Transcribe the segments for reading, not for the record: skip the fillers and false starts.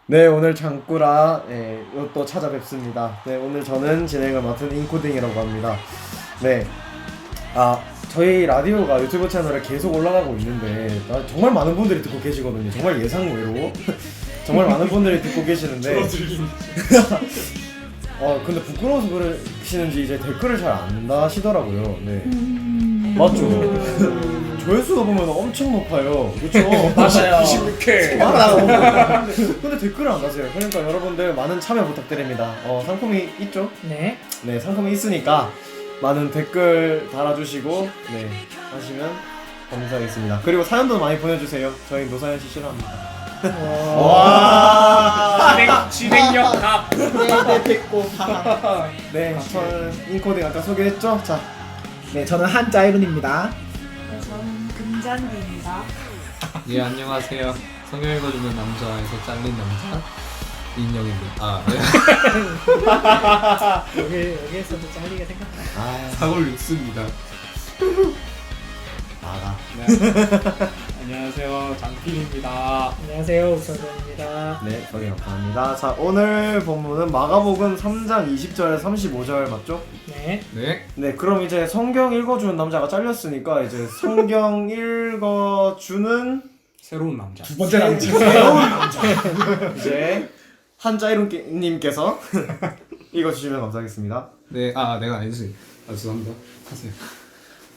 네, 오늘 장꾸라 또 찾아뵙습니다. 네, 오늘 저는 진행을 맡은 인코딩이라고 합니다. 네, 저희 라디오가 유튜브 채널에 계속 올라가고 있는데 정말 많은 분들이 듣고 계시거든요. 정말 예상외로 정말 많은 분들이 듣고 계시는데 근데 부끄러워서 그러시는지 이제 댓글을 잘 안 다시더라고요. 네, 맞죠? 조회수가 보면 엄청 높아요. 그렇죠? 맞아요. 26회. 근데 댓글을 안 다세요. 그러니까 여러분들 많은 참여 부탁드립니다. 상품이 있죠? 네. 네, 상품이 있으니까 많은 댓글 달아주시고 네 하시면 감사하겠습니다. 그리고 사연도 많이 보내주세요. 저희 노사연 씨 싫어합니다. 와. 진행력 답. 네, 됐고. 네, 저는 인코딩 아까 소개했죠? 자, 네, 저는 한자이룬입니다. 네, 저는 금잔디입니다. 예, 안녕하세요. 성경 읽어주는 남자에서 잘린 남자 인형입니다. 여기에서도 잘리게 생겼다. 사골 육수입니다. 나가. 네. 안녕하세요. 장필입니다. 안녕하세요, 우선전입니다. 네, 소개 감사합니다. 자, 오늘 본문은 마가복음 3장 20절에 35절 맞죠? 네. 네. 네, 그럼 이제 성경 읽어주는 남자가 잘렸으니까 이제 성경 읽어주는 새로운 남자. 두 번째 남자. 새로운 남자 이제 한자이룬님께서 읽어주시면 감사하겠습니다. 네. 내가 아니지. 죄송합니다. 하세요.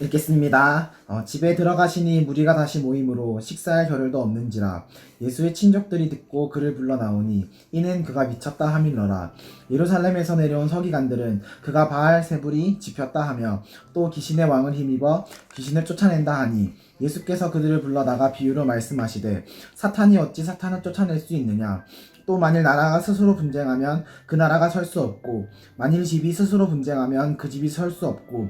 읽겠습니다. 집에 들어가시니 무리가 다시 모임으로 식사할 겨를도 없는지라 예수의 친족들이 듣고 그를 불러 나오니 이는 그가 미쳤다 함이러라. 예루살렘에서 내려온 서기관들은 그가 바알세불이 집혔다 하며 또 귀신의 왕을 힘입어 귀신을 쫓아낸다 하니 예수께서 그들을 불러다가 비유로 말씀하시되 사탄이 어찌 사탄을 쫓아낼 수 있느냐. 또 만일 나라가 스스로 분쟁하면 그 나라가 설 수 없고 만일 집이 스스로 분쟁하면 그 집이 설 수 없고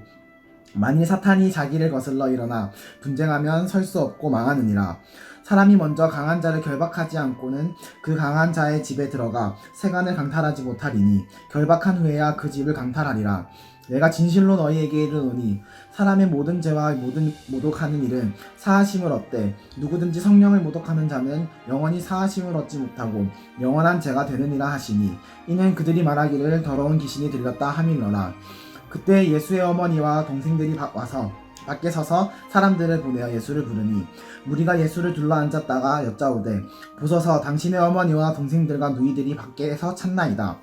만일 사탄이 자기를 거슬러 일어나 분쟁하면 설 수 없고 망하느니라. 사람이 먼저 강한 자를 결박하지 않고는 그 강한 자의 집에 들어가 세간을 강탈하지 못하리니 결박한 후에야 그 집을 강탈하리라. 내가 진실로 너희에게 이르노니 사람의 모든 죄와 모든 모독하는 일은 사하심을 얻되 누구든지 성령을 모독하는 자는 영원히 사하심을 얻지 못하고 영원한 죄가 되느니라 하시니 이는 그들이 말하기를 더러운 귀신이 들렸다 함이러라. 그때 예수의 어머니와 동생들이 와서 밖에 서서 사람들을 보내어 예수를 부르니 무리가 예수를 둘러앉았다가 여짜오되 보소서 당신의 어머니와 동생들과 누이들이 밖에서 찾나이다.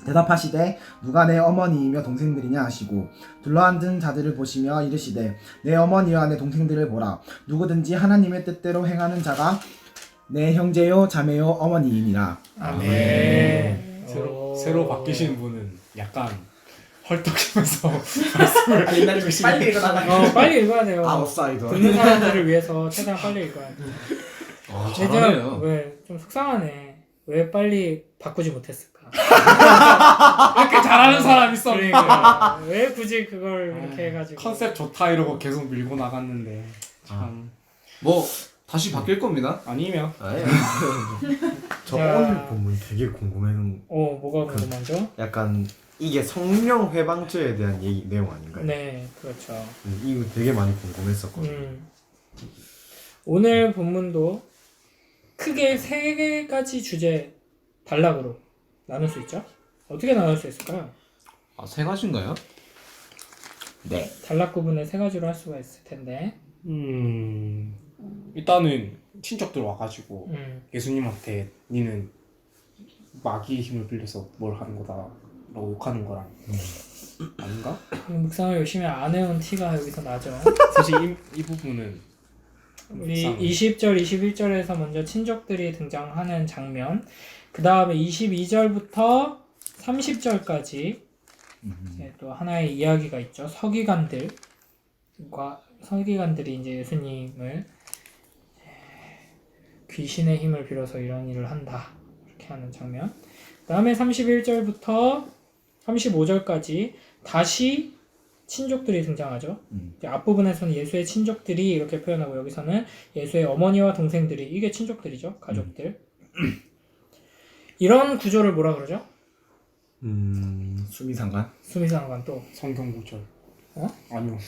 대답하시되 누가 내 어머니이며 동생들이냐 하시고 둘러앉은 자들을 보시며 이르시되 내 어머니와 내 동생들을 보라. 누구든지 하나님의 뜻대로 행하는 자가 내 형제요 자매요 어머니이니라. 아멘. 새로 바뀌신 분은 약간 헐떡이면서 말씀을 옛날에 빨리 일어나라. 빨리 읽어야 돼요. 아웃사이더. 듣는 사람들을 위해서 최대한 빨리 읽어야 돼. 잘하네요. 왜 좀 속상하네. 왜 빨리 바꾸지 못했을까? 이렇게 잘하는 사람 있었나? 그러니까 왜 굳이 그걸 이렇게 해가지고 컨셉 좋다 이러고 계속 밀고 나갔는데 참 뭐 다시 바뀔 겁니다. 아니면 저 자. 오늘 본문 되게 궁금해요. 뭐가 궁금하죠? 약간 이게 성령 회방죄에 대한 내용 아닌가요? 네, 그렇죠. 이거 되게 많이 궁금했었거든요. 오늘 본문도 크게 세 가지 주제 단락으로 나눌 수 있죠? 어떻게 나눌 수 있을까요? 세 가지인가요? 네. 단락 구분을 세 가지로 할 수가 있을 텐데. 일단은 친척들 와가지고 음, 예수님한테 니는 마귀의 힘을 빌려서 뭘 하는 거다라고 욕하는 거랑 아닌가? 묵상을 열심히 안 해온 티가 여기서 나죠. 사실 이 부분은 우리 묵상. 20절, 21절에서 먼저 친족들이 등장하는 장면, 그 다음에 22절부터 30절까지 또 하나의 이야기가 있죠. 서기관들이 이제 예수님을 귀신의 힘을 빌어서 이런 일을 한다 이렇게 하는 장면. 그 다음에 31절부터 35절까지 다시 친족들이 등장하죠. 이제 앞부분에서는 예수의 친족들이 이렇게 표현하고 여기서는 예수의 어머니와 동생들이, 이게 친족들이죠. 가족들. 이런 구조를 뭐라 그러죠? 수미상관. 수미상관 또 성경 구절 어? 아니요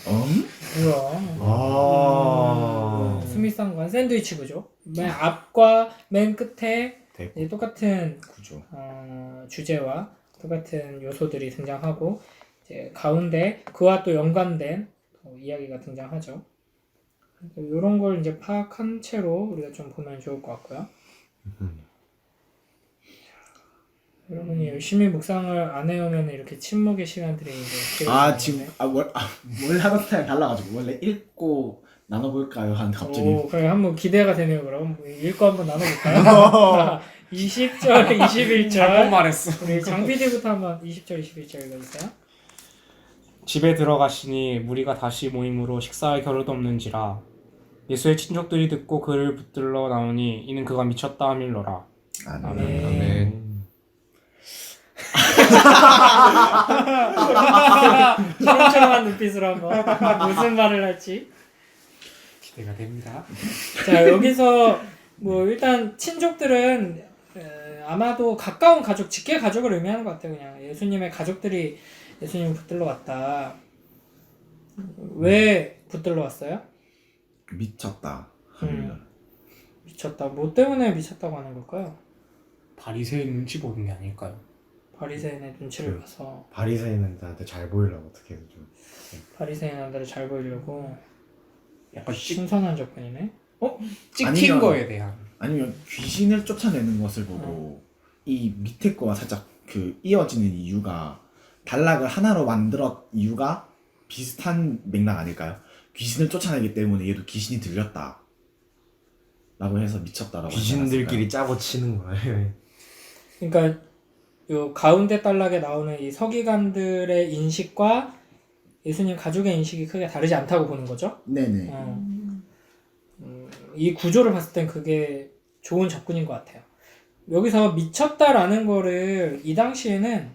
뭐야? 수미상관 샌드위치 구조. 맨 앞과 맨 끝에 됐고. 이제 똑같은 구조. 주제와 똑같은 요소들이 등장하고 이제 가운데 그와 또 연관된 이야기가 등장하죠. 이런 걸 이제 파악한 채로 우리가 좀 보면 좋을 것 같고요. 여러분이 열심히 묵상을 안 해오면 이렇게 침묵의 시간들이 이제 지금 뭘 하던 스타일 달라가지고 원래 읽고 나눠볼까요? 하는데 갑자기 오, 그래 한번 기대가 되네요. 그럼 읽고 한번 나눠볼까요? 20절, 21절. 잘못 말했어. 우리 장 PD부터 한번 20절, 21절 읽어주세요. 집에 들어가시니 무리가 다시 모임으로 식사할 겨를도 없는지라 예수의 친족들이 듣고 그를 붙들러 나오니 이는 그가 미쳤다 하밀러라. 아멘. 아멘. 초롱초롱한 눈빛으로 한번 무슨 말을 할지. 기대가 됩니다. 자, 여기서 뭐 일단 친족들은 아마도 가까운 가족, 직계 가족을 의미하는 것 같아요. 그냥 예수님의 가족들이 예수님을 붙들러 왔다. 왜 붙들러 왔어요? 미쳤다. 미쳤다. 뭐 때문에 미쳤다고 하는 걸까요? 바리새인 눈치 보는 게 아닐까요? 바리새인의 눈치를 그- 봐서 바리새인들한테 잘 보이려고 어떻게든 좀. 바리새인들을 잘 보이려고 약간 신선한 접근이네. 찍힌 아니면- 거에 대한. 아니면 귀신을 쫓아내는 것을 보고 이 밑에 거와 살짝 그 이어지는 이유가 단락을 하나로 만들었 이유가 비슷한 맥락 아닐까요? 귀신을 쫓아내기 때문에 얘도 귀신이 들렸다 라고 해서 미쳤다라고 귀신들끼리 짜고 치는 거예요. 그러니까 요 가운데 단락에 나오는 이 서기관들의 인식과 예수님 가족의 인식이 크게 다르지 않다고 보는 거죠. 네네. 이 구조를 봤을 땐 그게 좋은 접근인 것 같아요. 여기서 미쳤다라는 거를 이 당시에는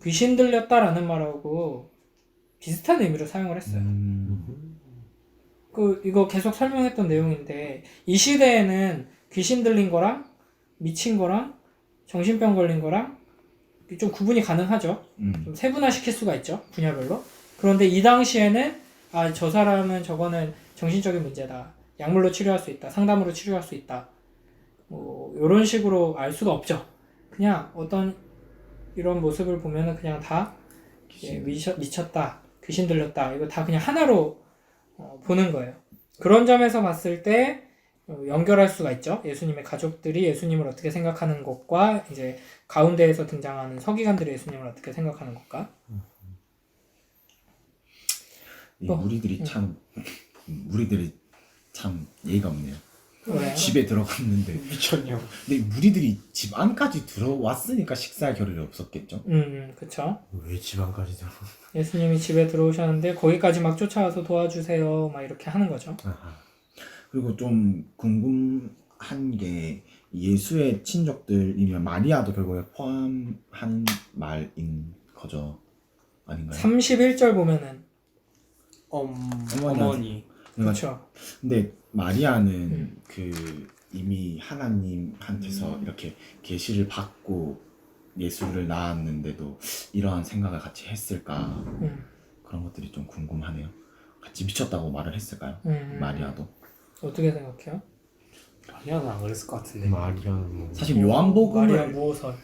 귀신 들렸다라는 말하고 비슷한 의미로 사용을 했어요. 이거 계속 설명했던 내용인데 이 시대에는 귀신 들린 거랑 미친 거랑 정신병 걸린 거랑 좀 구분이 가능하죠. 좀 세분화시킬 수가 있죠. 분야별로. 그런데 이 당시에는 저 사람은 저거는 정신적인 문제다. 약물로 치료할 수 있다. 상담으로 치료할 수 있다. 뭐 이런 식으로 알 수가 없죠. 그냥 어떤 이런 모습을 보면은 그냥 다 미쳤다. 귀신 들렸다. 이거 다 그냥 하나로 보는 거예요. 그런 점에서 봤을 때 연결할 수가 있죠. 예수님의 가족들이 예수님을 어떻게 생각하는 것과 이제 가운데에서 등장하는 서기관들이 예수님을 어떻게 생각하는 것과. 이 무리들이 참 예의가 없네요. 왜? 집에 들어갔는데 미쳤냐고. 근데 무리들이 집 안까지 들어왔으니까 식사할 겨를이 없었겠죠. 그쵸. 왜 집안까지 들어? 예수님이 집에 들어오셨는데 거기까지 막 쫓아와서 도와주세요. 막 이렇게 하는 거죠. 그리고 좀 궁금한 게 예수의 친족들이면 마리아도 결국에 포함한 말인 거죠. 아닌가요? 31절 보면은 어머니. 그쵸. 근데 마리아는 그 이미 하나님한테서 이렇게 계시를 받고 예수를 낳았는데도 이러한 생각을 같이 했을까 그런 것들이 좀 궁금하네요. 같이 미쳤다고 말을 했을까요? 마리아도 어떻게 생각해요? 마리아는 안 그랬을 것 같은데. 마리아는 뭐. 사실 마리아 요한복음을 무호설.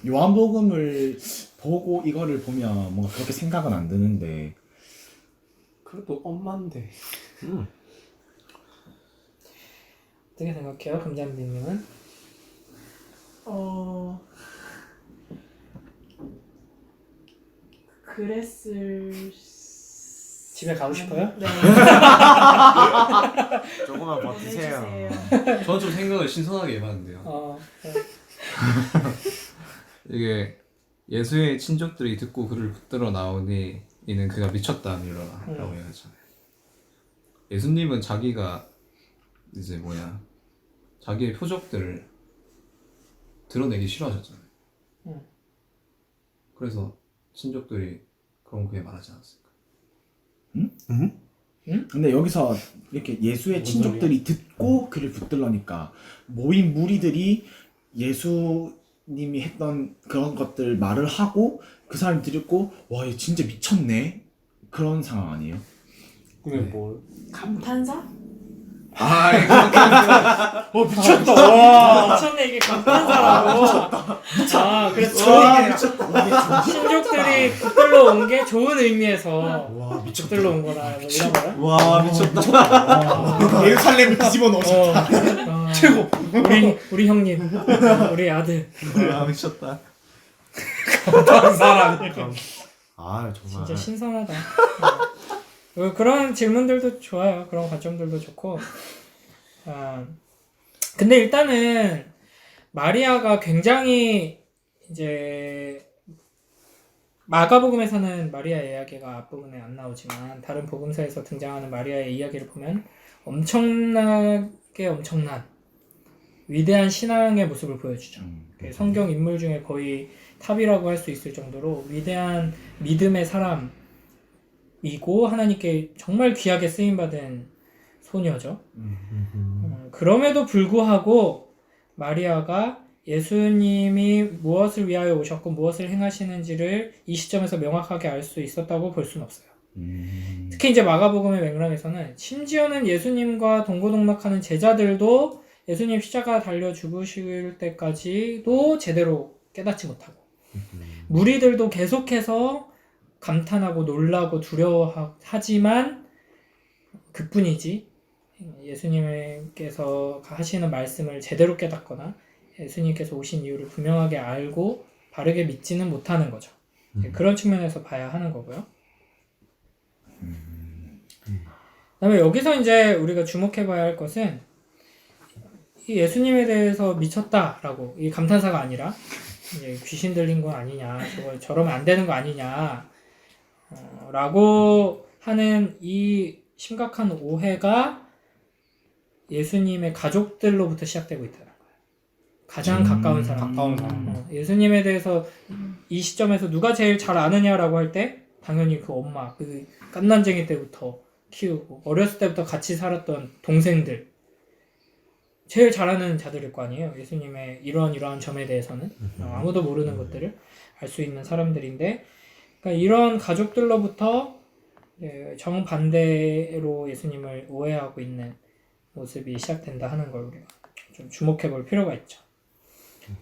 요한복음을 보고 이거를 보면 뭔가 그렇게 생각은 안 드는데 그래도 엄마인데. 어떻게 생각해요, 금잔디님은? 그랬을 집에 가고 싶어요? 네. 조금만 버티세요. 보내주세요. 저는 좀 생각을 신선하게 해봤는데요. 네. 이게 예수의 친족들이 듣고 그를 붙들어 나오니 이는 그가 미쳤다 하밀러라 라고 해야잖아요. 예수님은 자기가 이제 자기의 표적들을 드러내기 싫어하셨잖아요. 그래서 친족들이 그런 거에 말하지 않았을까. 근데 여기서 이렇게 예수의 친족들이 듣고 그를 붙들러니까 모인 무리들이 예수님이 했던 그런 것들 말을 하고 그 사람이 듣고 와, 얘 진짜 미쳤네 그런 상황 아니에요? 그게 뭘? 감탄사? 아 이거 미쳤다. 와. 미쳤네 이게 감탄사라고. 아 그래서 와, 신족들이 붙들러 온 게 좋은 의미에서 와 미쳤다. 붙들러 온 거다 뭐 이런 거야? 와 미쳤다. 예루살렘을 뒤집어 넣으셨다. 최고. 우리 형님, 우리 아들. 와 미쳤다. 사람. 아 정말. 진짜 신선하다. 그런 질문들도 좋아요. 그런 관점들도 좋고. 근데 일단은 마리아가 굉장히 이제 마가복음에서는 마리아 이야기가 앞부분에 안 나오지만 다른 복음서에서 등장하는 마리아의 이야기를 보면 엄청나게 엄청난 위대한 신앙의 모습을 보여주죠. 성경 인물 중에 거의 탑이라고 할 수 있을 정도로 위대한 믿음의 사람이고 하나님께 정말 귀하게 쓰임받은 소녀죠. 그럼에도 불구하고 마리아가 예수님이 무엇을 위하여 오셨고 무엇을 행하시는지를 이 시점에서 명확하게 알 수 있었다고 볼 수는 없어요. 특히 이제 마가복음의 맥락에서는 심지어는 예수님과 동고동락하는 제자들도 예수님 십자가 달려 죽으실 때까지도 제대로 깨닫지 못하고 무리들도 계속해서 감탄하고 놀라고 두려워하지만 그뿐이지 예수님께서 하시는 말씀을 제대로 깨닫거나 예수님께서 오신 이유를 분명하게 알고 바르게 믿지는 못하는 거죠. 그런 측면에서 봐야 하는 거고요. 그다음에 여기서 이제 우리가 주목해 봐야 할 것은 이 예수님에 대해서 미쳤다라고 이 감탄사가 아니라 이제 귀신 들린 거 아니냐, 저러면 안 되는 거 아니냐, 라고 하는 이 심각한 오해가 예수님의 가족들로부터 시작되고 있다는 거예요. 가장 가까운 사람. 예수님에 대해서 이 시점에서 누가 제일 잘 아느냐라고 할 때 당연히 그 엄마, 그 깐난쟁이 때부터 키우고 어렸을 때부터 같이 살았던 동생들 제일 잘하는 자들일 거 아니에요. 예수님의 이러한 점에 대해서는 아무도 모르는 것들을 알 수 있는 사람들인데, 그러니까 이런 가족들로부터 정반대로 예수님을 오해하고 있는 모습이 시작된다 하는 걸 우리가 좀 주목해 볼 필요가 있죠.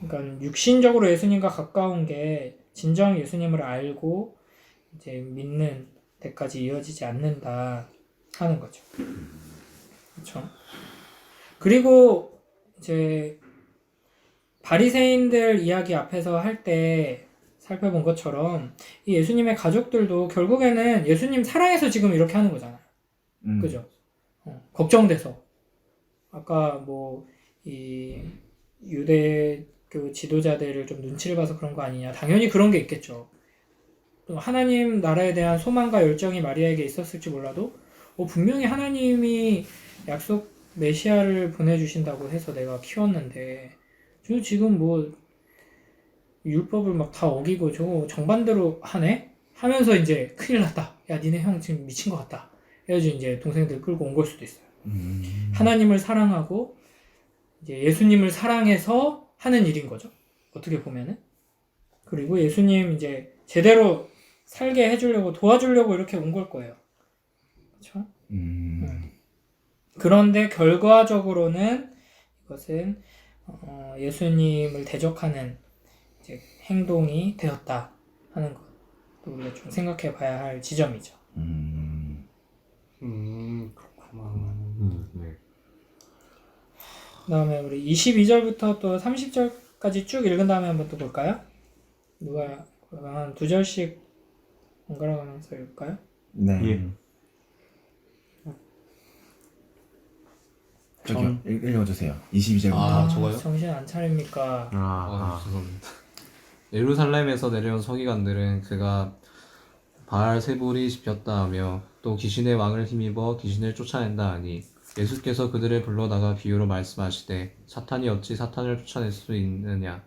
그러니까 육신적으로 예수님과 가까운 게 진정 예수님을 알고 이제 믿는 데까지 이어지지 않는다 하는 거죠. 그렇죠? 그리고 이제 바리새인들 이야기 앞에서 할 때 살펴본 것처럼 이 예수님의 가족들도 결국에는 예수님 사랑해서 지금 이렇게 하는 거잖아요. 그죠? 걱정돼서 아까 뭐 이 유대교 지도자들을 좀 눈치를 봐서 그런 거 아니냐, 당연히 그런 게 있겠죠. 또 하나님 나라에 대한 소망과 열정이 마리아에게 있었을지 몰라도 분명히 하나님이 약속 메시아를 보내주신다고 해서 내가 키웠는데 저 지금 뭐 율법을 막 다 어기고 저거 정반대로 하네? 하면서 이제 큰일 났다. 야 니네 형 지금 미친 것 같다. 그래가지고 이제 동생들 끌고 온 걸 수도 있어요. 하나님을 사랑하고 이제 예수님을 사랑해서 하는 일인 거죠. 어떻게 보면은. 그리고 예수님 이제 제대로 살게 해주려고 도와주려고 이렇게 온 걸 거예요. 그렇죠? 그런데 결과적으로는 이것은 예수님을 대적하는 이제 행동이 되었다 하는 것, 또 우리가 좀 생각해 봐야 할 지점이죠. 그렇구나. 네. 그다음에 우리 22절부터 또 30절까지 쭉 읽은 다음에 한번 또 볼까요? 누가 한 두 절씩 번갈아 가면서 읽을까요? 네. 예. 저기요, 읽어주세요. 22절부터. 아, 저거요? 정신 안 차립니까? 죄송합니다. 예루살렘에서 내려온 서기관들은 그가 바알세불이 집혔다 하며 또 귀신의 왕을 힘입어 귀신을 쫓아낸다 하니 예수께서 그들을 불러다가 비유로 말씀하시되 사탄이 어찌 사탄을 쫓아낼 수 있느냐.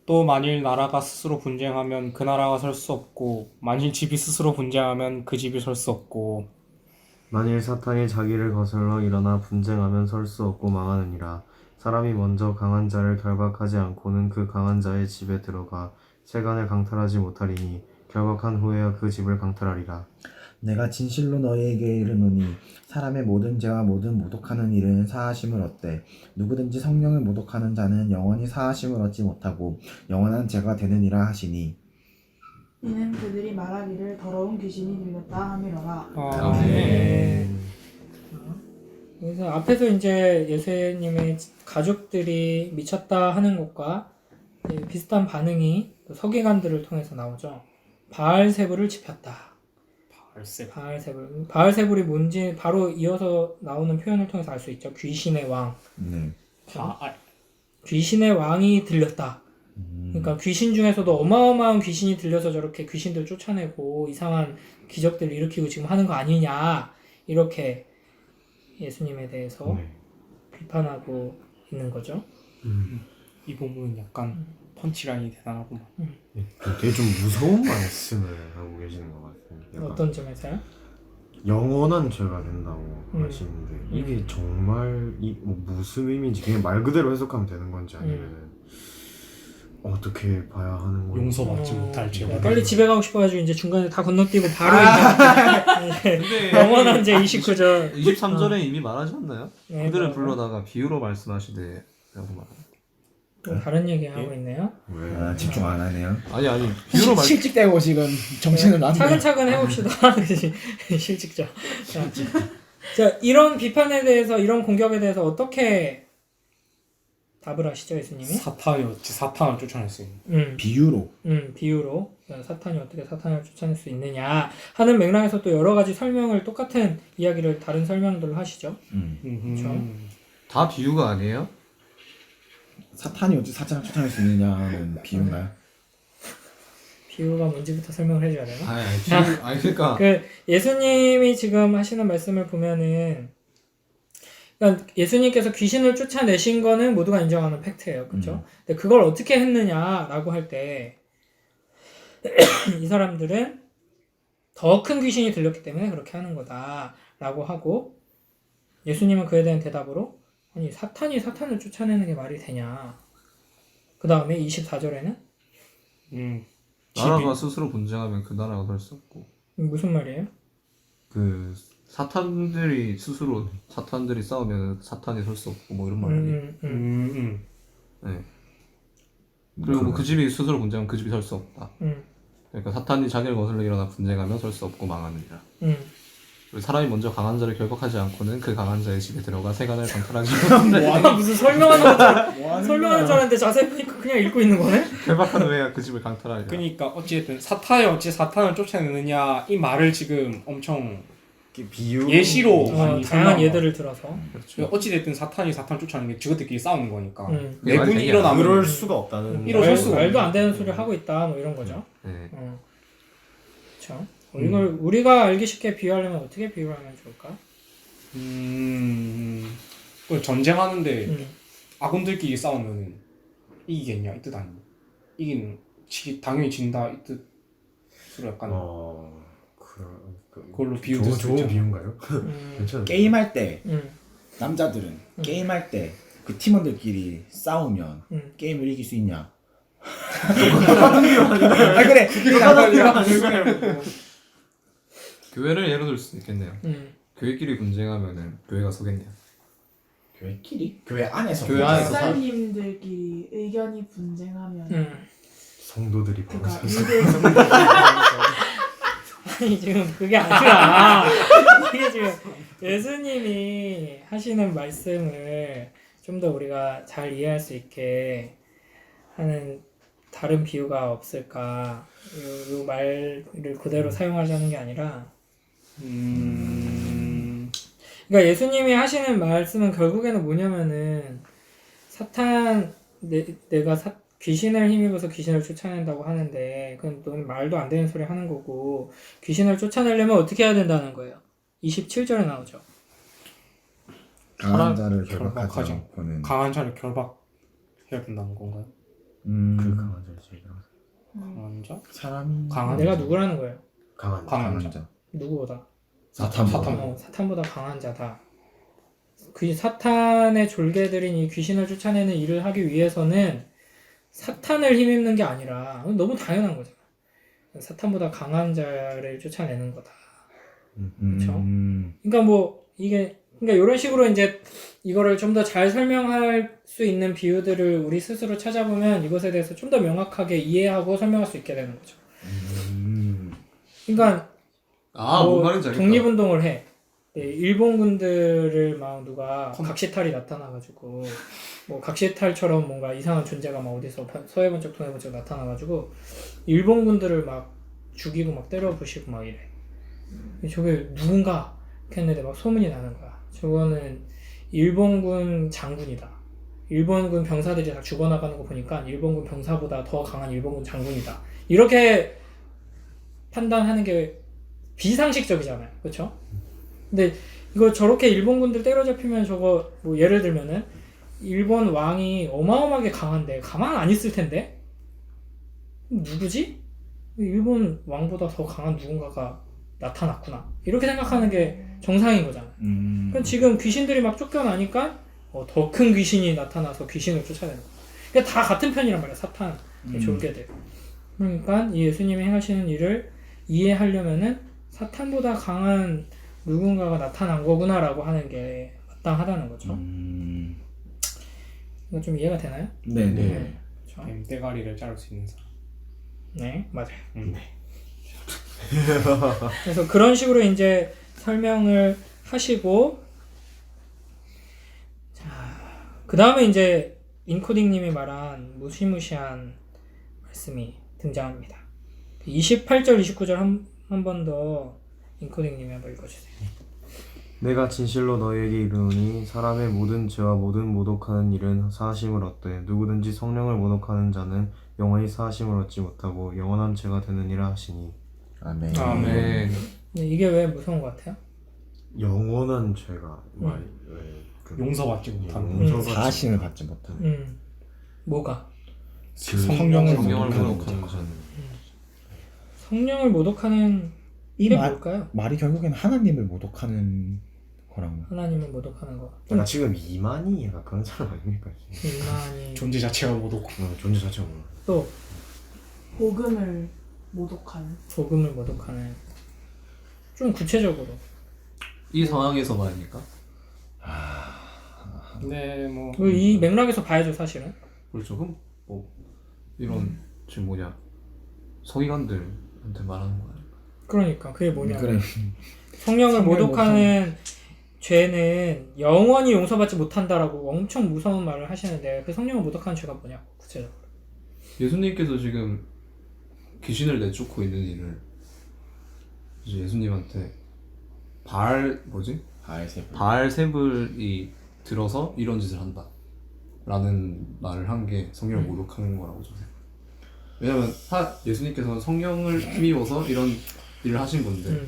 또 만일 나라가 스스로 분쟁하면 그 나라가 설 수 없고 만일 집이 스스로 분쟁하면 그 집이 설 수 없고 만일 사탄이 자기를 거슬러 일어나 분쟁하면 설 수 없고 망하느니라. 사람이 먼저 강한 자를 결박하지 않고는 그 강한 자의 집에 들어가 세간을 강탈하지 못하리니 결박한 후에야 그 집을 강탈하리라. 내가 진실로 너희에게 이르노니 사람의 모든 죄와 모든 모독하는 일은 사하심을 얻되 누구든지 성령을 모독하는 자는 영원히 사하심을 얻지 못하고 영원한 죄가 되느니라 하시니 이는 그들이 말하기를 더러운 귀신이 들렸다 함이로라. 네. 그래서 앞에서 이제 예수님의 가족들이 미쳤다 하는 것과 비슷한 반응이 또 서기관들을 통해서 나오죠. 바알세불을 지폈다. 바알세불이 뭔지 바로 이어서 나오는 표현을 통해서 알 수 있죠. 귀신의 왕. 네. 귀신의 왕이 들렸다. 그러니까 귀신 중에서도 어마어마한 귀신이 들려서 저렇게 귀신들 쫓아내고 이상한 기적들을 일으키고 지금 하는 거 아니냐 이렇게 예수님에 대해서 비판하고 있는 거죠. 이 부분은 약간 펀치라인이 대단하구만. 되게 좀 무서운 말씀을 하고 계시는 것 같습니다. 약간 어떤 점에서요? 영원한 죄가 된다고 하시는데 이게 정말 뭐 무슨 의미인지 그냥 말 그대로 해석하면 되는 건지 아니면 어떻게 봐야 하는 건지. 용서받지 못할 죄. 빨리 집에 가고 싶어가지고 이제 중간에 다 건너뛰고 바로 이제 영원한 죄 29절 23절에 이미 말하지 않나요? 네, 그들을 뭐라고요? 불러다가 비유로 말씀하시되 라고 말합니다. 또 다른 얘기 하고 있네요. 왜? 아, 집중 안 하네요. 아니 비유로 말 실직되고 지금 정신을 놨네. 차근차근 해봅시다. 실직자. 자, 이런 비판에 대해서 이런 공격에 대해서 어떻게 답을 하시죠, 예수님이? 사탄이 어찌 사탄을 쫓아냈어요. 비유로. 비유로 사탄이 어떻게 사탄을 쫓아낼 수 있느냐 하는 맥락에서 또 여러 가지 설명을 똑같은 이야기를 다른 설명들로 하시죠. 그렇죠. 다 비유가 아니에요? 사탄이 어찌 사탄을 쫓아낼 수 있느냐는 비유인가요? 비유가 뭔지부터 설명을 해줘야 되나? 아니 그러니까 그 예수님이 지금 하시는 말씀을 보면은 그러니까 예수님께서 귀신을 쫓아내신 거는 모두가 인정하는 팩트예요. 그렇죠? 근데 그걸 어떻게 했느냐라고 할 때 이 사람들은 더 큰 귀신이 들렸기 때문에 그렇게 하는 거다라고 하고 예수님은 그에 대한 대답으로 아니 사탄이 사탄을 쫓아내는 게 말이 되냐. 그 다음에 24절에는 나라가 스스로 분쟁하면 그 나라가 설 수 없고 무슨 말이에요? 그 사탄들이 싸우면 사탄이 설 수 없고 뭐 이런 말이에요. 네. 그리고 뭐그 집이 스스로 분쟁하면 그 집이 설 수 없다. 그러니까 사탄이 자기를 거슬러 일어나 분쟁하면 설 수 없고 망하느니라. 그리고 사람이 먼저 강한 자를 결박하지 않고는 그 강한 자의 집에 들어가 세간을 강탈하지 무슨 설명하는 것처럼 설명하는 줄 알았는데 자세히 보니까 그냥 읽고 있는 거네? 결박하는 외가 그 집을 강탈하리라. 그러니까 어찌됐든 사탄이 어찌 사탄을 쫓아내느냐 이 말을 지금 엄청 비유 예시로 다양한 많이 설명한 예들을 들어서 그렇죠. 어찌됐든 사탄이 사탄을 쫓아내는 게 저것들끼리 싸우는 거니까 그게 말이 내분이 되냐. 일어나면 그럴 수가 없다는. 일어설 수가 말도 없는 안 되는 소리를 하고 있다 뭐 이런 거죠. 네. 그렇죠. 이걸 우리가 알기 쉽게 비유하려면 어떻게 비유를 하면 좋을까? 그 전쟁하는데 아군들끼리 싸우면 이기겠냐 이 뜻 아니야? 이기는 당연히 진다 이 뜻으로 약간 그걸로 비유될 수 좋은 있잖아. 비유인가요? 괜찮아요. 게임할 때 음. 남자들은 게임할 때 그 팀원들끼리 싸우면 게임을 이길 수 있냐? 아 그래. 교회를 예로 들 수 있겠네요. 교회끼리 분쟁하면은 교회가 서겠네요. 교회끼리? 교회 안에서. 교회 안에서 목사님들끼리 의견이 분쟁하면 성도들이 그가 거기서 아니 지금 그게 아니라 이게 지금 예수님이 하시는 말씀을 좀 더 우리가 잘 이해할 수 있게 하는 다른 비유가 없을까? 요 말을 그대로 사용하자는 게 아니라 그러니까 예수님이 하시는 말씀은 결국에는 뭐냐면은 내가 귀신을 힘입어서 귀신을 쫓아낸다고 하는데 그건 넌 말도 안 되는 소리 하는 거고 귀신을 쫓아내려면 어떻게 해야 된다는 거예요. 27절에 나오죠. 강한 자를 결박하지 결박하지 않고는 강한 자를 결박해야 된다는 건가요? 그 강한 자를 강한 자? 사람이 강한 내가 누구라는 거예요? 강한 자. 누구보다? 사탄보다. 사탄보다 강한 자다. 그 사탄의 졸개들인 이 귀신을 쫓아내는 일을 하기 위해서는 사탄을 힘입는 게 아니라 너무 당연한 거잖아. 사탄보다 강한 자를 쫓아내는 거다. 그렇죠? 그러니까 뭐 이게 그러니까 이런 식으로 이제 이거를 좀 더 잘 설명할 수 있는 비유들을 우리 스스로 찾아보면 이것에 대해서 좀 더 명확하게 이해하고 설명할 수 있게 되는 거죠. 그러니까 뭔 말인지 알겠다. 독립운동을 해. 네, 일본군들을 막 누가 각시탈이 나타나가지고 뭐 각시탈처럼 뭔가 이상한 존재가 막 어디서 서해번쩍 동해번쩍 나타나가지고 일본군들을 막 죽이고 막 때려 부시고 막 이래. 저게 누군가 했는데 막 소문이 나는 거야. 저거는 일본군 장군이다. 일본군 병사들이 다 죽어나가는 거 보니까 일본군 병사보다 더 강한 일본군 장군이다. 이렇게 판단하는 게 비상식적이잖아요. 그렇죠? 근데 이거 저렇게 일본군들 때려잡히면 저거 뭐 예를 들면은 일본 왕이 어마어마하게 강한데 가만 안 있을 텐데 누구지? 일본 왕보다 더 강한 누군가가 나타났구나. 이렇게 생각하는 게 정상인 거잖아요. 그럼 지금 귀신들이 막 쫓겨나니까 더 큰 귀신이 나타나서 귀신을 쫓아내는 거야. 그러니까 다 같은 편이란 말이야. 사탄, 졸개들. 그러니까 이 예수님이 행하시는 일을 이해하려면은 사탄보다 강한 누군가가 나타난 거구나라고 하는 게 마땅하다는 거죠. 이거 좀 이해가 되나요? 네네. 그렇죠? 떼가리를 자를 수 있는 사람. 네, 맞아요. 그래서 그런 식으로 이제 설명을 하시고, 자, 그 다음에 이제 인코딩님이 말한 무시무시한 말씀이 등장합니다. 28절, 29절 한 번 더 인코딩님이 한번 읽어주세요. 내가 진실로 너희에게 이르노니 사람의 모든 죄와 모든 모독하는 일은 사하심을 얻되 누구든지 성령을 모독하는 자는 영원히 사하심을 얻지 못하고 영원한 죄가 되느니라 하시니. 아멘. 아멘. 근데 이게 왜 무서운 것 같아요? 영원한 죄가 말이 용서받지 못하는. 용서받지 사하심을 받지 못하는. 뭐가? 성령을 성령을 모독하는 모독하는 거죠. 자는 성령을 모독하는 이 이게 말- 뭘까요? 말이 결국엔 하나님을 모독하는 거랑. 하나님을 모독하는 거. 내가 지금 이만희 약간 그런 사람 아닙니까? 이만이 존재 자체가 모독. 존재 자체가 몰라. 또 복음을 모독하는. 복음을 모독하는. 좀 구체적으로. 이 상황에서 말입니까? 근데 뭐 이 맥락에서 봐야죠 사실은. 그렇죠. 그럼 뭐 이런 지금 뭐냐 서기관들한테 말하는 거야. 그러니까 그게 뭐냐. 그래. 성령을 성령을 모독하는 죄는 영원히 용서받지 못한다라고 엄청 무서운 말을 하시는데 그 성령을 모독하는 죄가 뭐냐고 구체적으로. 예수님께서 지금 귀신을 내쫓고 있는 일을 이제 예수님한테 바알세불이 들어서 이런 짓을 한다 라는 말을 한 게 성령을 모독하는 거라고 저는 생각해요. 왜냐면 예수님께서는 성령을 힘입어서 이런 일을 하신 건데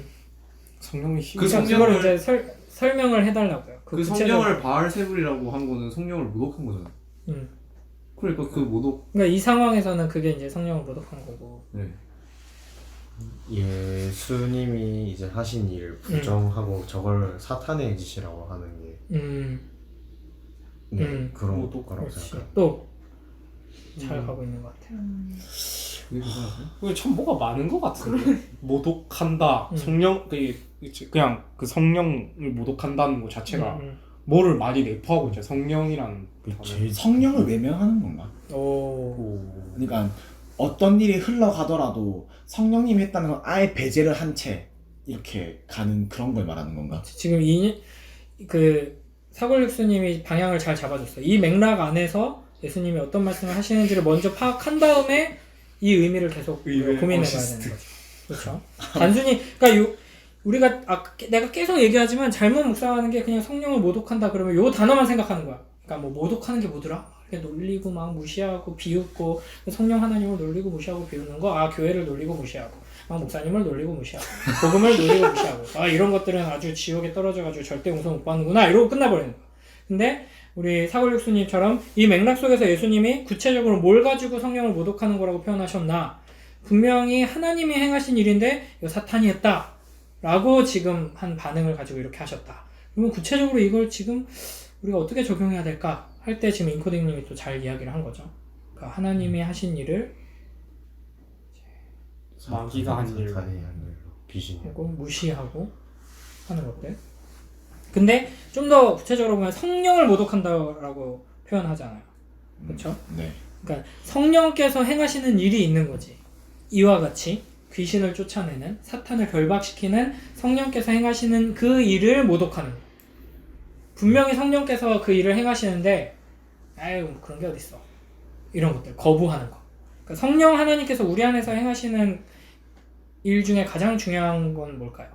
성령이 힘. 그 그러니까 성령을- 그걸 이제 설명을 해달라고요. 그 성령을 바알세불이라고 한 거는 성령을 모독한 거잖아요. 그러니까 그 모독 그러니까 이 상황에서는 그게 이제 성령을 모독한 거고. 네. 예수님이 이제 하신 일을 부정하고 저걸 사탄의 짓이라고 하는 게 그런 모독, 거라고 그렇지. 생각해요. 또 잘 가고 있는 것 같아요. 그게 괜찮았어요? 그게 참 뭐가 많은 것 같은데. 모독한다. 성령 그냥 그 성령을 모독한다는 것 자체가 뭐를 많이 내포하고 있죠. 성령이라는 단어. 성령을 외면하는 건가? 오. 그러니까 어떤 일이 흘러가더라도 성령님이 했다는 건 아예 배제를 한 채 이렇게 가는 그런 걸 말하는 건가? 지금 그 사골육수님이 방향을 잘 잡아줬어요. 이 맥락 안에서 예수님이 어떤 말씀을 하시는지를 먼저 파악한 다음에 이 의미를 계속 고민해봐야 되는 거죠. 그렇죠. 단순히 그러니까 우리가 내가 계속 얘기하지만 잘못 묵상하는 게 그냥 성령을 모독한다 그러면 요 단어만 생각하는 거야. 그러니까 뭐 모독하는 게 뭐더라? 이렇게 놀리고 막 무시하고 비웃고 성령 하나님을 놀리고 무시하고 비웃는 거, 교회를 놀리고 무시하고 막 목사님을 놀리고 무시하고 복음을 놀리고 무시하고 이런 것들은 아주 지옥에 떨어져가지고 절대 용서 못 받는구나 이러고 끝나버리는 거야. 근데 우리 사골육수님처럼 이 맥락 속에서 예수님이 구체적으로 뭘 가지고 성령을 모독하는 거라고 표현하셨나? 분명히 하나님이 행하신 일인데 이거 사탄이 했다 라고 지금 한 반응을 가지고 이렇게 하셨다. 그러면 구체적으로 이걸 지금 우리가 어떻게 적용해야 될까 할 때 지금 인코딩님이 또 잘 이야기를 한 거죠. 그러니까 하나님이 하신 일을 마귀가 한 일. 사탄이 한 일로 귀신이 하고 무시하고 하는 것들. 근데 좀 더 구체적으로 보면 성령을 모독한다라고 표현하잖아요. 그렇죠? 네. 그러니까 성령께서 행하시는 일이 있는 거지. 이와 같이 귀신을 쫓아내는, 사탄을 결박시키는 성령께서 행하시는 그 일을 모독하는 거예요. 분명히 성령께서 그 일을 행하시는데 아유 뭐 그런 게 어딨어, 이런 것들 거부하는 거. 그러니까 성령 하나님께서 우리 안에서 행하시는 일 중에 가장 중요한 건 뭘까요?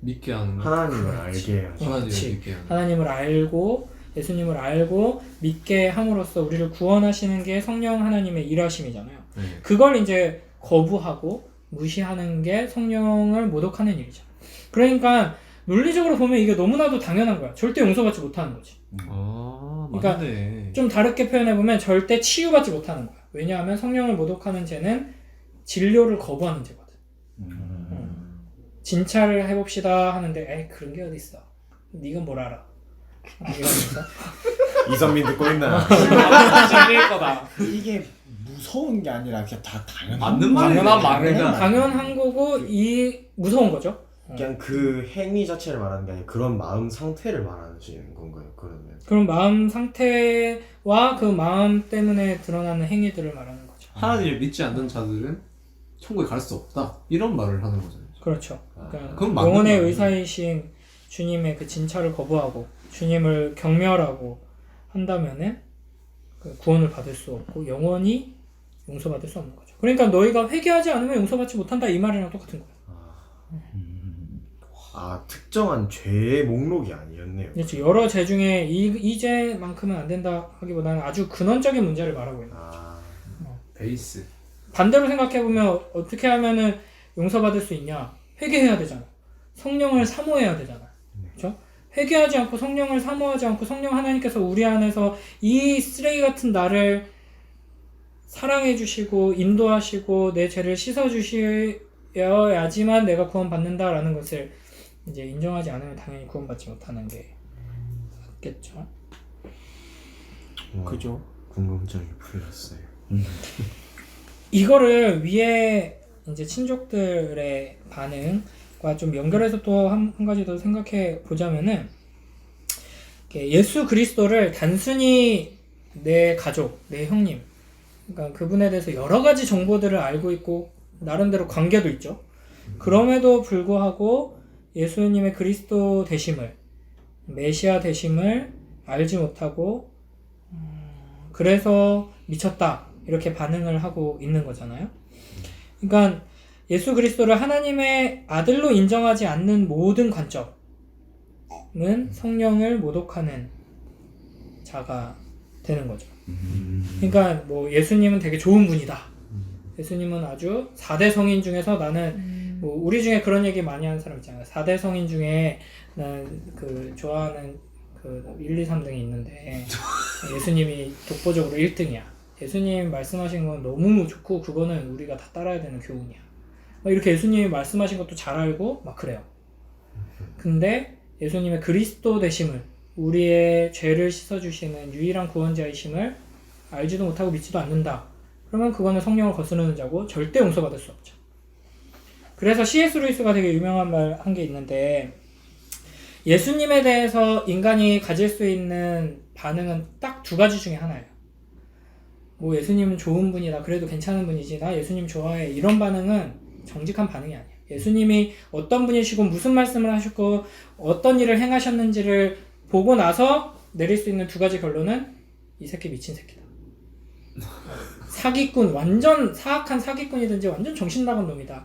믿게 하는 거. 하나님을 알게 해야죠. 하나님을 그렇지. 믿게 하는 거. 하나님을 알고 예수님을 알고 믿게 함으로써 우리를 구원하시는 게 성령 하나님의 일하심이잖아요. 네. 그걸 이제 거부하고 무시하는 게 성령을 모독하는 일이죠. 그러니까 논리적으로 보면 이게 너무나도 당연한 거야. 절대 용서받지 못하는 거지. 아, 그러니까 맞네. 좀 다르게 표현해보면 절대 치유받지 못하는 거야. 왜냐하면 성령을 모독하는 죄는 진료를 거부하는 죄거든. 진찰을 해봅시다 하는데 에이 그런 게 어딨어, 네가 뭘 알아, 이러면서 이선민 듣고 있나? 진리일 거다. 이게 무서운 게 아니라 그냥 다 당연한 맞는 당연한 말이네. 말이다. 당연한 거고 이 무서운 거죠. 그냥 그 행위 자체를 말하는 게 아니라 그런 마음 상태를 말하시는 건가요? 그러면 그런 마음 상태와 그 마음 때문에 드러나는 행위들을 말하는 거죠. 하나님을 믿지 않는 자들은 천국에 갈 수 없다. 이런 말을 하는 거잖아요. 그렇죠. 그러니까 그건 맞는 영혼의 말이에요. 의사이신 주님의 그 진찰을 거부하고 주님을 경멸하고 한다면은 그 구원을 받을 수 없고 영원히 용서받을 수 없는 거죠. 그러니까 너희가 회개하지 않으면 용서받지 못한다, 이 말이랑 똑같은 거예요. 아 특정한 죄의 목록이 아니었네요. 그렇죠. 여러 죄 중에 이 죄만큼은 안 된다 하기보다는 아주 근원적인 문제를 말하고 있는 거예요. 아 베이스. 반대로 생각해보면 어떻게 하면은 용서받을 수 있냐? 회개해야 되잖아. 성령을 사모해야 되잖아. 그렇죠? 회개하지 않고 성령을 사모하지 않고 성령 하나님께서 우리 안에서 이 쓰레기 같은 나를 사랑해 주시고 인도하시고 내 죄를 씻어 주셔야지만 내가 구원받는다라는 것을 이제 인정하지 않으면 당연히 구원받지 못하는 게 맞겠죠. 그죠. 궁금증이 풀렸어요. 이거를 위에 이제 친족들의 반응과 좀 연결해서 또 한 가지 더 생각해 보자면은 예수 그리스도를 단순히 내 가족, 내 형님, 그러니까 그분에 대해서 여러 가지 정보들을 알고 있고 나름대로 관계도 있죠. 그럼에도 불구하고 예수님의 그리스도 되심을, 메시아 되심을 알지 못하고 그래서 미쳤다 이렇게 반응을 하고 있는 거잖아요. 그러니까 예수 그리스도를 하나님의 아들로 인정하지 않는 모든 관점은 성령을 모독하는 자가 되는 거죠. 그러니까 뭐 예수님은 되게 좋은 분이다. 예수님은 아주 4대 성인 중에서 나는 뭐 우리 중에 그런 얘기 많이 하는 사람 있잖아요. 4대 성인 중에 나는 그 좋아하는 그 1, 2, 3등이 있는데 예수님이 독보적으로 1등이야. 예수님 말씀하신 건 너무 좋고 그거는 우리가 다 따라야 되는 교훈이야. 막 이렇게 예수님이 말씀하신 것도 잘 알고 막 그래요. 근데 예수님의 그리스도 되심을, 우리의 죄를 씻어주시는 유일한 구원자이심을 알지도 못하고 믿지도 않는다. 그러면 그거는 성령을 거스르는 자고 절대 용서받을 수 없죠. 그래서 C.S. 루이스가 되게 유명한 말 한 게 있는데 예수님에 대해서 인간이 가질 수 있는 반응은 딱 두 가지 중에 하나예요. 뭐 예수님은 좋은 분이다, 그래도 괜찮은 분이지, 나 예수님 좋아해, 이런 반응은 정직한 반응이 아니에요. 예수님이 어떤 분이시고 무슨 말씀을 하셨고 어떤 일을 행하셨는지를 보고 나서 내릴 수 있는 두 가지 결론은 이 새끼 미친 새끼다, 사기꾼, 완전 사악한 사기꾼이든지 완전 정신 나간 놈이다,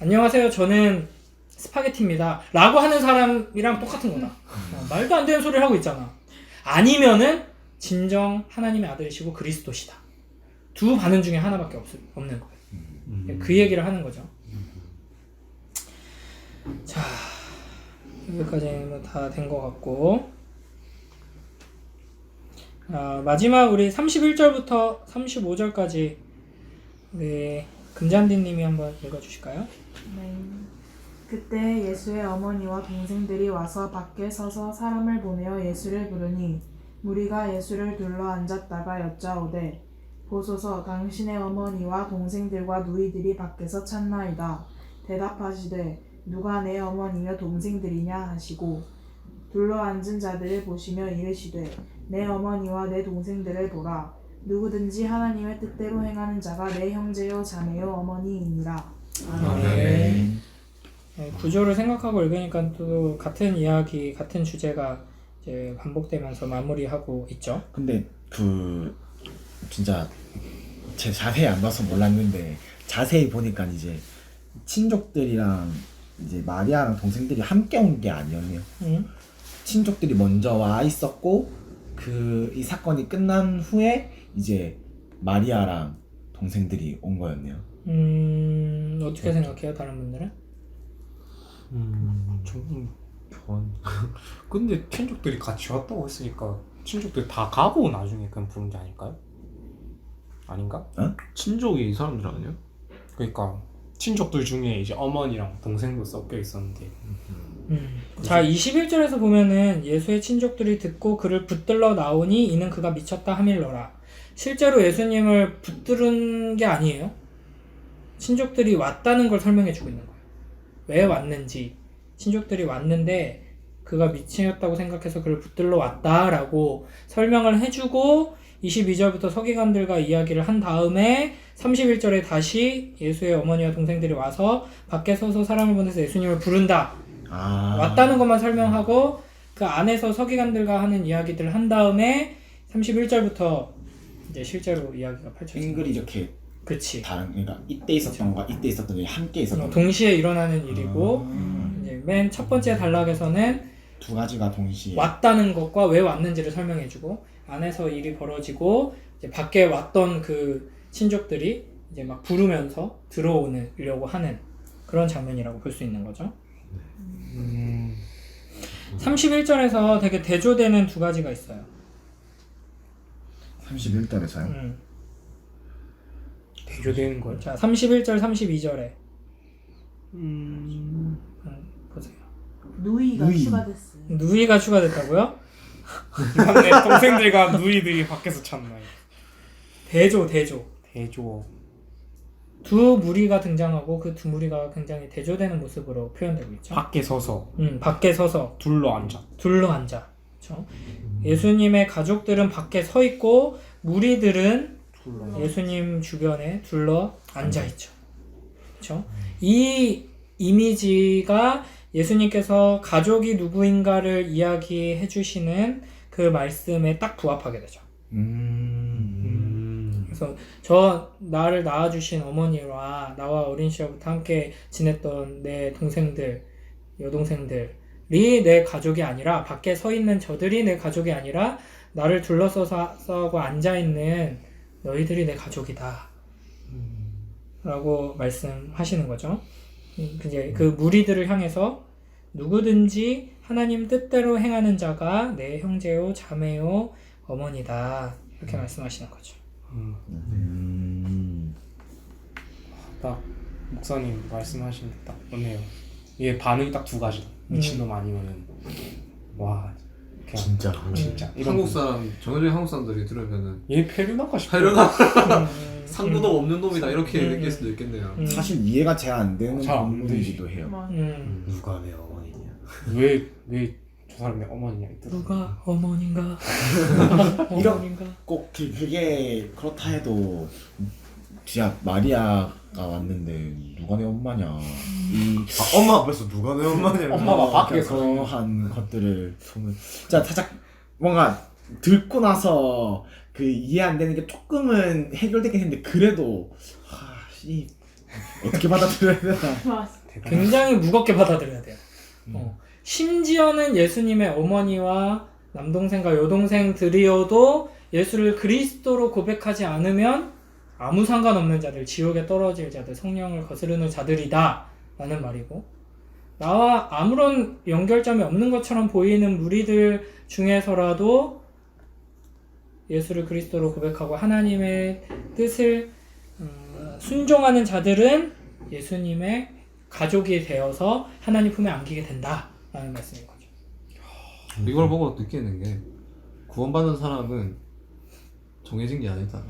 안녕하세요 저는 스파게티입니다 라고 하는 사람이랑 똑같은 거다. 말도 안 되는 소리를 하고 있잖아. 아니면은 진정 하나님의 아들이시고 그리스도시다. 두 반응 중에 하나밖에 없는 거예요. 그 얘기를 하는 거죠. 자, 여기까지는 다 된 것 같고, 마지막 우리 31절부터 35절까지 우리 금잔디님이 한번 읽어주실까요? 네. 그때 예수의 어머니와 동생들이 와서 밖에 서서 사람을 보내어 예수를 부르니 무리가 예수를 둘러 앉았다가 여짜오되 보소서 당신의 어머니와 동생들과 누이들이 밖에서 찾나이다. 대답하시되 누가 내 어머니며 동생들이냐 하시고 둘러앉은 자들을 보시며 이르시되 내 어머니와 내 동생들을 보라. 누구든지 하나님의 뜻대로 행하는 자가 내 형제요 자매요 어머니이니라. 아멘. 구조를 생각하고 읽으니까 또 같은 이야기, 같은 주제가 이제 반복되면서 마무리하고 있죠. 근데 진짜 제 자세히 안 봐서 몰랐는데 자세히 보니까 이제 친족들이랑 이제 마리아랑 동생들이 함께 온 게 아니었네요. 친족들이 먼저 와 있었고 이 사건이 끝난 후에 이제 마리아랑 동생들이 온 거였네요. 어떻게 생각해요, 다른 분들은? 좀 교환. 근데 친족들이 같이 왔다고 했으니까 친족들 다 가고 나중에 그냥 부른 게 아닐까요? 아닌가? 친족이 이 사람들 아니야? 그러니까 친족들 중에 이제 어머니랑 동생도 섞여 있었는데. 자, 21절에서 보면은 예수의 친족들이 듣고 그를 붙들러 나오니 이는 그가 미쳤다 하밀러라. 실제로 예수님을 붙들은 게 아니에요. 친족들이 왔다는 걸 설명해 주고 있는 거예요. 왜 왔는지. 친족들이 왔는데 그가 미치었다고 생각해서 그를 붙들러 왔다라고 설명을 해주고 22절부터 서기관들과 이야기를 한 다음에 31절에 다시 예수의 어머니와 동생들이 와서 밖에 서서 사람을 보내서 예수님을 부른다. 왔다는 것만 설명하고 그 안에서 서기관들과 하는 이야기들을 한 다음에 31절부터 이제 실제로 이야기가 펼쳐집니다. 앵글이 이렇게 그치. 그러니까 이때 있었던 거 이때 있었던 일이 함께 있었던 동시에 일어나는 일이고 이제 맨 첫 번째 단락에서는 두 가지가 동시에 왔다는 것과 왜 왔는지를 설명해주고 안에서 일이 벌어지고 이제 밖에 왔던 그 친족들이 이제 막 부르면서 들어오려고 하는 그런 장면이라고 볼 수 있는 거죠. 31절에서 되게 대조되는 두 가지가 있어요. 31절에서요. 대조되는 걸. 자, 31절, 32절에 보세요. 누이가 누이. 추가됐어요. 누이가 추가됐다고요? 맞네. 동생들과 누이들이 밖에서 찾나요? 대조. 대조. 두 무리가 등장하고 그 두 무리가 굉장히 대조되는 모습으로 표현되고 있죠. 밖에 서서 밖에 서서 둘러 앉아. 그렇죠? 예수님의 가족들은 밖에 서 있고 무리들은 둘러. 예수님 주변에 둘러 앉아 있죠. 그렇죠? 이 이미지가 예수님께서 가족이 누구인가를 이야기해 주시는 그 말씀에 딱 부합하게 되죠. 그래서 나를 낳아주신 어머니와 나와 어린 시절부터 함께 지냈던 내 동생들, 여동생들이 내 가족이 아니라 밖에 서 있는 저들이 내 가족이 아니라 나를 둘러싸고 앉아있는 너희들이 내 가족이다 라고 말씀하시는 거죠. 이제 그 무리들을 향해서 누구든지 하나님 뜻대로 행하는 자가 내 형제요 자매요 어머니다 이렇게 말씀하시는 거죠. 딱 목사님 말씀하신 게 딱 맞네요. 얘 반응이 딱 두 가지. 미친놈 아니면은 와 그냥 진짜 이런 한국 사람 정해진 한국 사람들이 들으면은 얘 페르나가 싶어. 페르나 상도도 없는 놈이다 이렇게 느낄 수도 있겠네요. 사실 이해가 잘 안 되는 잘안 부분이기도 해요. 누가 내 어머니냐? 왜 저 사람 내 어머니냐 이 뜻. 누가 어머니인가? 어머니인가? 꼭 그게 그렇다 해도 진짜 마리아가 왔는데 누가 내 엄마냐 엄마 앞에서 누가 내 엄마냐? 엄마가 밖에서. 그러한 것들을 보면 진짜 살짝 뭔가 듣고 나서 그 이해 안 되는 게 조금은 해결되긴 했는데 그래도 어떻게 받아들여야 되나. 굉장히 무겁게 받아들여야 돼요. 심지어는 예수님의 어머니와 남동생과 여동생들이어도 예수를 그리스도로 고백하지 않으면 아무 상관없는 자들, 지옥에 떨어질 자들, 성령을 거스르는 자들이다 라는 말이고 나와 아무런 연결점이 없는 것처럼 보이는 무리들 중에서라도 예수를 그리스도로 고백하고 하나님의 뜻을 순종하는 자들은 예수님의 가족이 되어서 하나님 품에 안기게 된다 라는 말씀인 거죠. 이걸 보고 느끼는 게 구원받는 사람은 정해진 게 아니다.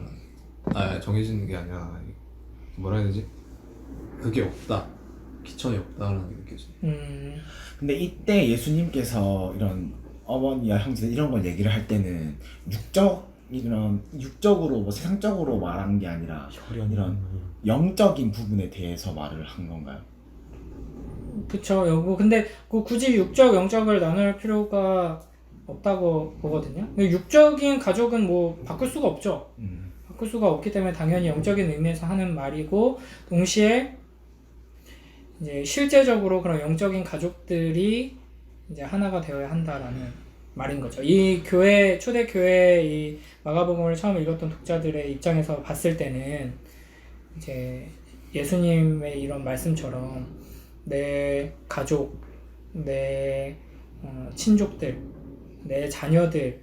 정해진 게 아니라 뭐라 해야 되지? 그게 없다. 기천이 없다라는 게 느껴져요. 근데 이때 예수님께서 이런 어머니와 형제들 이런 걸 얘기를 할 때는 육적으로 뭐 세상적으로 말한 게 아니라 이런 영적인 부분에 대해서 말을 한 건가요? 그쵸. 여보. 근데 그 굳이 육적, 영적을 나눌 필요가 없다고 보거든요. 근데 육적인 가족은 뭐 바꿀 수가 없죠. 바꿀 수가 없기 때문에 당연히 영적인 의미에서 하는 말이고, 동시에 이제 실제적으로 그런 영적인 가족들이 이제 하나가 되어야 한다라는 말인 거죠. 이 교회, 초대교회 이 마가복음을 처음 읽었던 독자들의 입장에서 봤을 때는 이제 예수님의 이런 말씀처럼 내 가족, 내 친족들, 내 자녀들이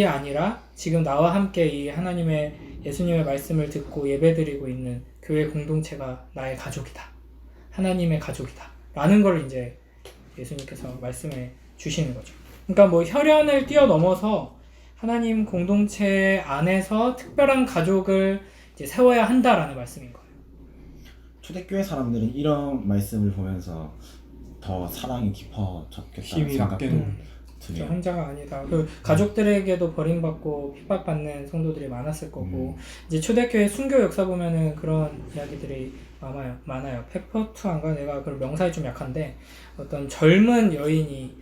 아니라 지금 나와 함께 이 하나님의 예수님의 말씀을 듣고 예배드리고 있는 교회 공동체가 나의 가족이다. 하나님의 가족이다. 라는 걸 이제 예수님께서 말씀해 주시는 거죠. 그러니까 뭐 혈연을 뛰어넘어서 하나님 공동체 안에서 특별한 가족을 이제 세워야 한다라는 말씀인 거예요. 초대교회 사람들은 이런 말씀을 보면서 더 사랑이 깊어졌겠다는 힘이 생각도 났겠네. 드네요. 혼자가 아니다. 그 가족들에게도 버림받고 핍박받는 성도들이 많았을 거고 이제 초대교회 순교 역사 보면은 그런 이야기들이 많아요. 페퍼투안가 내가 그 명사에 좀 약한데 어떤 젊은 여인이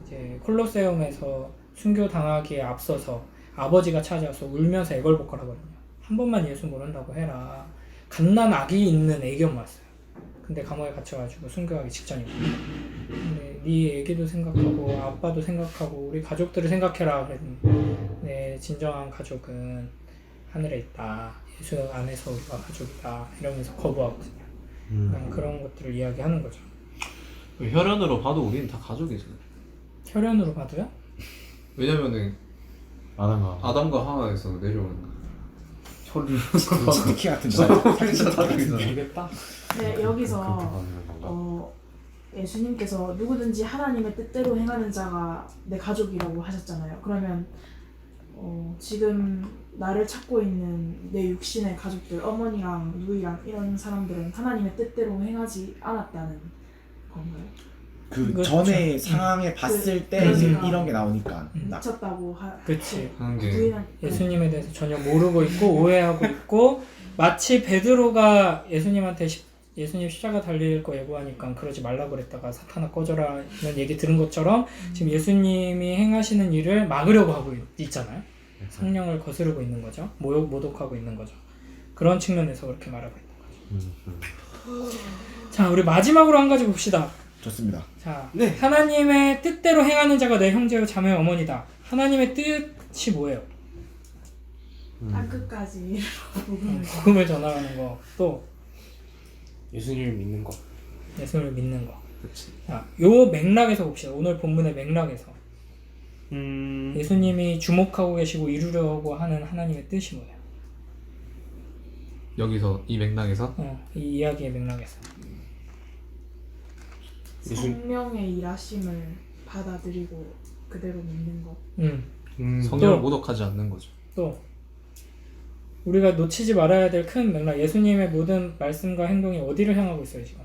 이제 콜로세움에서 순교 당하기에 앞서서 아버지가 찾아와서 울면서 애걸복걸하거든요. 한 번만 예수 모른다고 해라. 갓난 아기 있는 애기 엄마였어요. 근데 감옥에 갇혀가지고 순교하기 직전이거든요. 근데 네 애기도 생각하고 아빠도 생각하고 우리 가족들을 생각해라 그랬더니 내 진정한 가족은 하늘에 있다. 예수 안에서 우리가 가족이다. 이러면서 거부하거든요. 그런 것들을 이야기하는 거죠. 혈연으로 봐도 우리는 다 가족이죠. 혈연으로 봐도요? 왜냐면은 아담과 하와에서 내려오는 혈을 스티키 같은 거. 되겠다. 네, 여기서 하는 건가? 예수님께서 누구든지 하나님의 뜻대로 행하는 자가 내 가족이라고 하셨잖아요. 그러면 지금 나를 찾고 있는 내 육신의 가족들, 어머니랑 누이랑 이런 사람들은 하나님의 뜻대로 행하지 않았다는 건가요? 그 그렇죠. 전에 상황을 봤을 때 그러니까. 이런 게 나오니까 미쳤다고 그치. 하는 게 예수님에 대해서 전혀 모르고 있고 오해하고 있고 마치 베드로가 예수님한테 예수님 십자가 달릴 거 예고하니까 그러지 말라고 그랬다가 사탄아 꺼져라 이런 얘기 들은 것처럼 지금 예수님이 행하시는 일을 막으려고 하고 있잖아요. 성령을 거스르고 있는 거죠. 모독하고 있는 거죠. 그런 측면에서 그렇게 말하고 있는 거죠. 자, 우리 마지막으로 한 가지 봅시다. 좋습니다. 자, 네. 하나님의 뜻대로 행하는 자가 내 형제요 자매요 어머니다. 하나님의 뜻이 뭐예요? 땅끝까지 복음을 전하는 거, 또 예수님을 믿는 거. 예수를 믿는 거. 자, 요 맥락에서 봅시다. 오늘 본문의 맥락에서 예수님이 주목하고 계시고 이루려고 하는 하나님의 뜻이 뭐예요? 여기서 이 맥락에서 이 이야기의 맥락에서. 성령의 일하심을 받아들이고 그대로 믿는 것. 성령을 또. 모독하지 않는 거죠. 또 우리가 놓치지 말아야 될 큰 맥락, 예수님의 모든 말씀과 행동이 어디를 향하고 있어요 지금?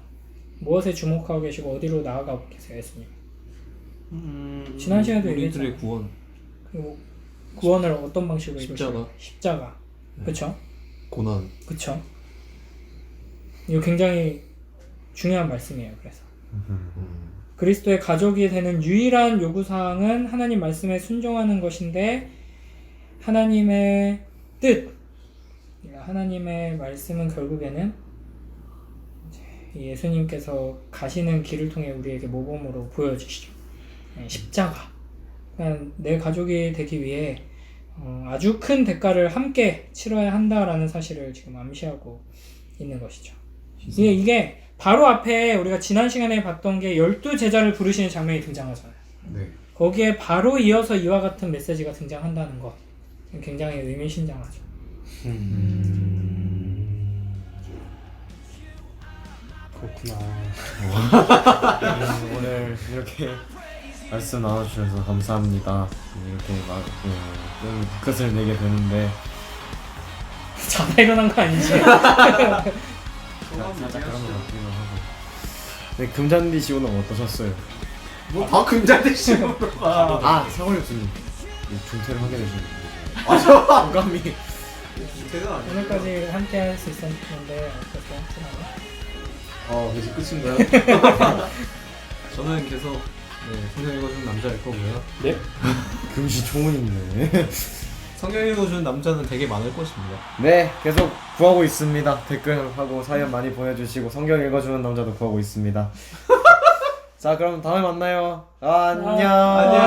무엇에 주목하고 계시고 어디로 나아가고 계세요 예수님? 지난 시간에도 우리들의 얘기했잖아요. 구원. 그리고 구원을 어떤 방식으로 십자가. 이루시나요? 십자가. 그쵸? 고난. 그쵸? 이거 굉장히 중요한 말씀이에요. 그래서 그리스도의 가족이 되는 유일한 요구사항은 하나님 말씀에 순종하는 것인데 하나님의 뜻, 하나님의 말씀은 결국에는 예수님께서 가시는 길을 통해 우리에게 모범으로 보여주시죠. 십자가. 그러니까 내 가족이 되기 위해 아주 큰 대가를 함께 치러야 한다라는 사실을 지금 암시하고 있는 것이죠. 이게 바로 앞에 우리가 지난 시간에 봤던 게 12제자를 부르시는 장면이 등장하잖아요. 네. 거기에 바로 이어서 이와 같은 메시지가 등장한다는 것 굉장히 의미심장하죠. 그렇구나. 오늘 이렇게 말씀 나눠주셔서 감사합니다. 이렇게 좀 끝을 내게 되는데 자다 일어난 거 아니지? 살짝 그런 것 같기도 하고 네, 금잔디 씨 오늘 어떠셨어요? 뭐다 금자대 식으로 봐. 아 상월 교수님 중퇴를 하게 되셨는데 공감이 오늘까지 함께 할 수 있었는데 어떠세요? 이제 끝인가요? 저는 계속 성경 읽어주는 남자일 거고요. 네? 금시 초문이네. 성경 읽어주는 남자는 되게 많을 것입니다. 네, 계속 구하고 있습니다. 댓글하고 사연 많이 보내주시고 성경 읽어주는 남자도 구하고 있습니다. 자, 그럼 다음에 만나요. 안녕. 안녕.